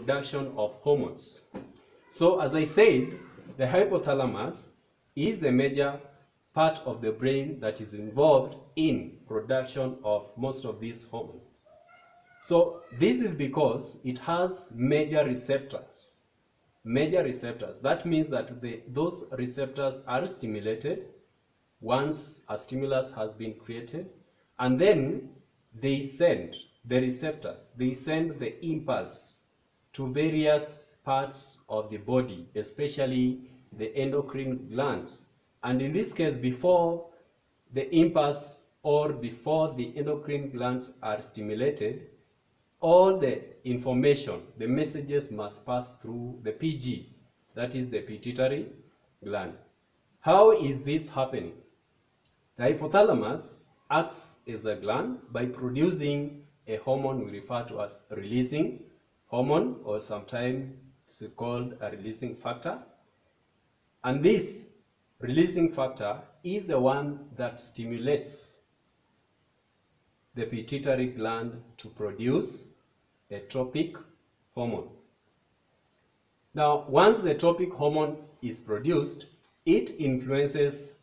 production of hormones. So as I said, the hypothalamus is the major part of the brain that is involved in production of most of these hormones. So this is because it has major receptors. Major receptors. That means that those receptors are stimulated once a stimulus has been created, and then they send the receptors, they send the impulse to various parts of the body, especially the endocrine glands. And in this case, before the impulse or before the endocrine glands are stimulated, all the information, the messages must pass through the PG, that is the pituitary gland. How is this happening? The hypothalamus acts as a gland by producing a hormone we refer to as releasing hormone, or sometimes it's called a releasing factor. And this releasing factor is the one that stimulates the pituitary gland to produce a tropic hormone. Now, once the tropic hormone is produced, it influences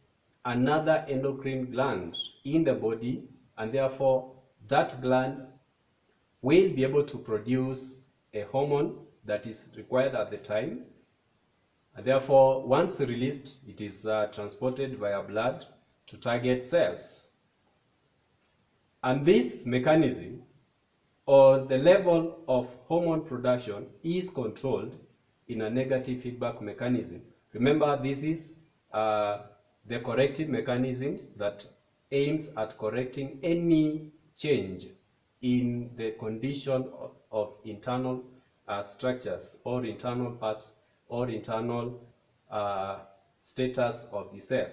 another endocrine gland in the body, and therefore that gland will be able to produce a hormone that is required at the time. And therefore, once released, it is transported via blood to target cells. And this mechanism, or the level of hormone production, is controlled in a negative feedback mechanism. Remember, this is the corrective mechanisms that aims at correcting any change in the condition of internal structures or internal parts or internal status of the cell.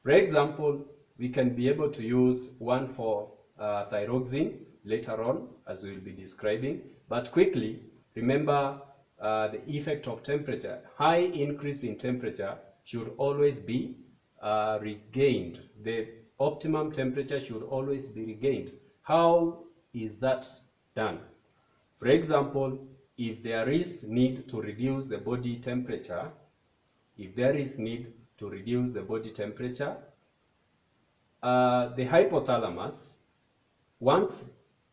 For example, we can be able to use one for thyroxine later on, as we will be describing. But quickly, remember the effect of temperature. High increase in temperature should always be regained. The optimum temperature should always be regained. How is that done? For example, if there is need to reduce the body temperature, the hypothalamus, once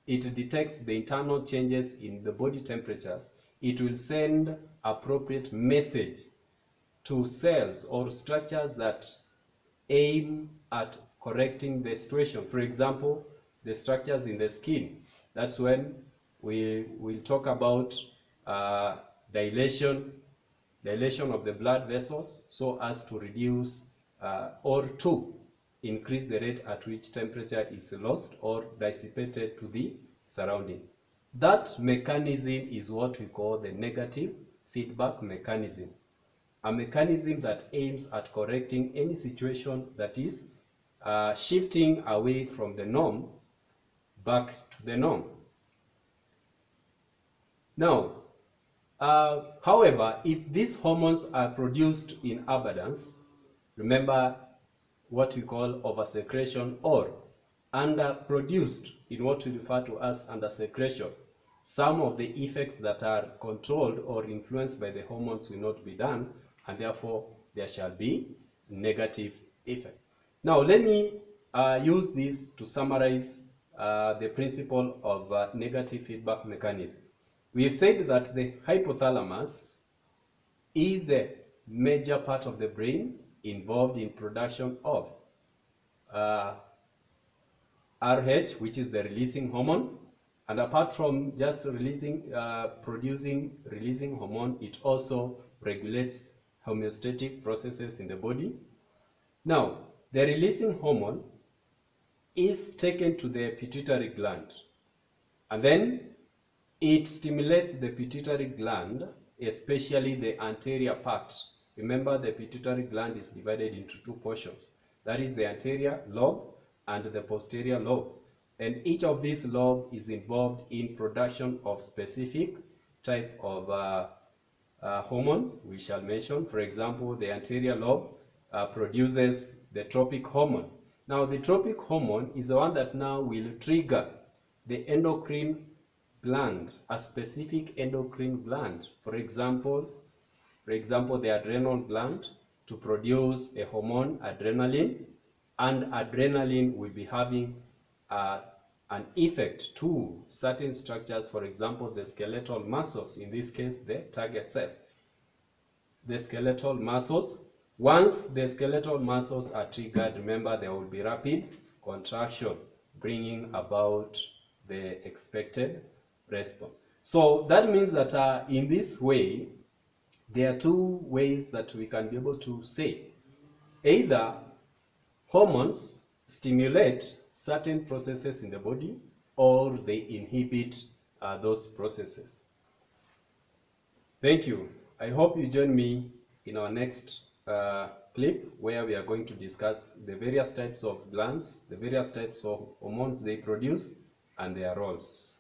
it detects the internal changes in the body temperatures, it will send appropriate message to cells or structures that aim at correcting the situation. For example, the structures in the skin. That's when we will talk about dilation of the blood vessels, so as to reduce or to increase the rate at which temperature is lost or dissipated to the surrounding. That mechanism is what we call the negative feedback mechanism, a mechanism that aims at correcting any situation that is shifting away from the norm back to the norm. Now, however, if these hormones are produced in abundance, remember what we call oversecretion, or underproduced in what we refer to as undersecretion, some of the effects that are controlled or influenced by the hormones will not be done, and therefore there shall be negative effect. Now, let me use this to summarize the principle of negative feedback mechanism. We've said that the hypothalamus is the major part of the brain involved in production of RH, which is the releasing hormone. And apart from just releasing hormone, it also regulates homeostatic processes in the body. Now, the releasing hormone is taken to the pituitary gland, and then it stimulates the pituitary gland, especially the anterior part. Remember, the pituitary gland is divided into two portions. That is the anterior lobe and the posterior lobe. And each of these lobes is involved in production of specific type of hormone we shall mention. For example, the anterior lobe produces the tropic hormone. Now, the tropic hormone is the one that now will trigger the endocrine gland, a specific endocrine gland. For example, the adrenal gland to produce a hormone, adrenaline, and adrenaline will be having an effect to certain structures, for example, the skeletal muscles, in this case, the target cells. The skeletal muscles, once the skeletal muscles are triggered, remember there will be rapid contraction, bringing about the expected response. So that means that in this way, there are two ways that we can be able to say. Either hormones stimulate certain processes in the body, or they inhibit those processes. Thank you. I hope you join me in our next clip, where we are going to discuss the various types of glands, the various types of hormones they produce, and their roles.